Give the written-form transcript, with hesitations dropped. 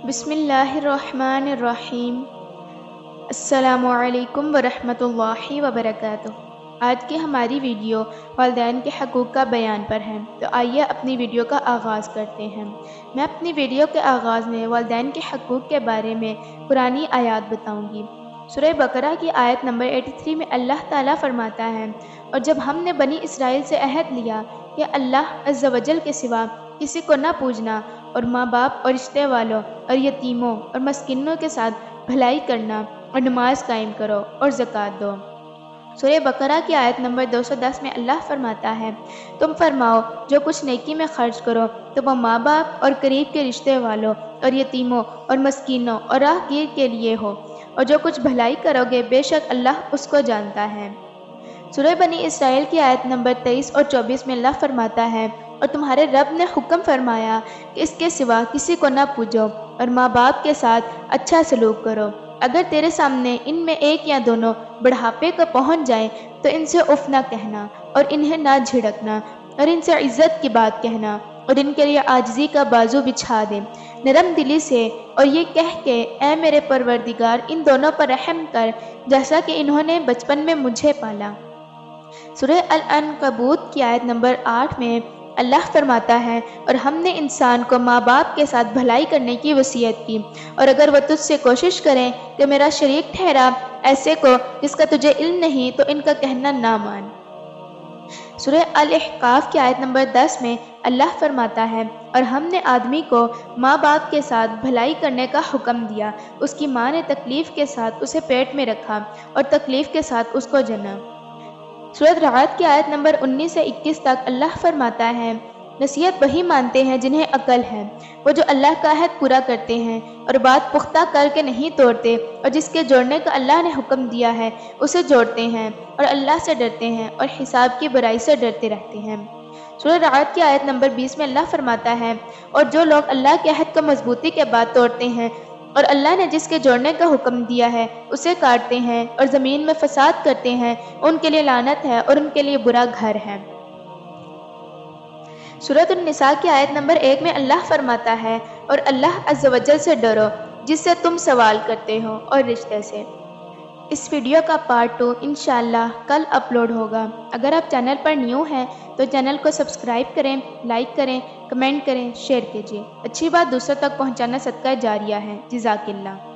بسم اللہ الرحمن الرحیم۔ السلام علیکم ورحمۃ اللہ وبرکاتہ۔ آج کی ہماری ویڈیو والدین کے حقوق کا بیان پر ہے، تو آئیے اپنی ویڈیو کا آغاز کرتے ہیں۔ میں اپنی ویڈیو کے آغاز میں والدین کے حقوق کے بارے میں قرآنی آیات بتاؤں گی۔ سورہ بقرہ کی آیت نمبر 83 میں اللہ تعالیٰ فرماتا ہے، اور جب ہم نے بنی اسرائیل سے عہد لیا کہ اللہ عز و جل کے سوا کسی کو نہ پوجنا، اور ماں باپ اور رشتے والوں اور یتیموں اور مسکینوں کے ساتھ بھلائی کرنا، اور نماز قائم کرو اور زکوٰۃ دو۔ سورہ بقرہ کی آیت نمبر 210 میں اللہ فرماتا ہے، تم فرماؤ جو کچھ نیکی میں خرچ کرو تو وہ ماں باپ اور قریب کے رشتے والوں اور یتیموں اور مسکینوں اور راہ گیر کے لیے ہو، اور جو کچھ بھلائی کرو گے بے شک اللہ اس کو جانتا ہے۔ سورہ بنی اسرائیل کی آیت نمبر 23 اور 24 میں اللہ فرماتا ہے، اور تمہارے رب نے حکم فرمایا کہ اس کے سوا کسی کو نہ پوجو، اور ماں باپ کے ساتھ اچھا سلوک کرو۔ اگر تیرے سامنے ان میں ایک یا دونوں بڑھاپے کو پہنچ جائیں تو ان سے اف نہ کہنا، اور انہیں نہ جھڑکنا، اور ان سے عزت کی بات کہنا، اور ان کے لیے عاجزی کا بازو بچھا دے نرم دلی سے، اور یہ کہہ کہ اے میرے پروردگار ان دونوں پر رحم کر جیسا کہ انہوں نے بچپن میں مجھے پالا۔ سورہ العنکبوت کی آیت نمبر 8 میں اللہ فرماتا ہے، اور ہم نے انسان کو ماں باپ کے ساتھ بھلائی کرنے کی وصیت کی، اور اگر وہ تجھ سے کوشش کریں کہ میرا شریک ٹھہرا ایسے کو جس کا تجھے علم نہیں تو ان کا کہنا نہ مان۔ سورہ الاحقاف کی آیت نمبر 10 میں اللہ فرماتا ہے، اور ہم نے آدمی کو ماں باپ کے ساتھ بھلائی کرنے کا حکم دیا، اس کی ماں نے تکلیف کے ساتھ اسے پیٹ میں رکھا اور تکلیف کے ساتھ اس کو جنا۔ سورۃ رعد کی آیت نمبر 19 سے 21 تک اللہ فرماتا ہے، نصیحت وہی مانتے ہیں جنہیں عقل ہے، وہ جو اللہ کا عہد پورا کرتے ہیں اور بات پختہ کر کے نہیں توڑتے، اور جس کے جوڑنے کا اللہ نے حکم دیا ہے اسے جوڑتے ہیں، اور اللہ سے ڈرتے ہیں اور حساب کی برائی سے ڈرتے رہتے ہیں۔ سورہ رعد کی آیت نمبر 20 میں اللہ فرماتا ہے، اور جو لوگ اللہ کے عہد کو مضبوطی کے بعد توڑتے ہیں اور اللہ نے جس کے جوڑنے کا حکم دیا ہے اسے کاٹتے ہیں اور زمین میں فساد کرتے ہیں، ان کے لیے لعنت ہے اور ان کے لیے برا گھر ہے۔ سورۃ النساء کی آیت نمبر 1 میں اللہ فرماتا ہے، اور اللہ عز و جل سے ڈرو جس سے تم سوال کرتے ہو اور رشتے سے۔ اس ویڈیو کا پارٹ 2 انشاءاللہ کل اپلوڈ ہوگا۔ اگر آپ چینل پر نیو ہیں تو چینل کو سبسکرائب کریں، لائک کریں، کمنٹ کریں، شیئر کیجیے۔ اچھی بات دوسروں تک پہنچانا صدقہ جاریہ ہے۔ جزاک اللہ۔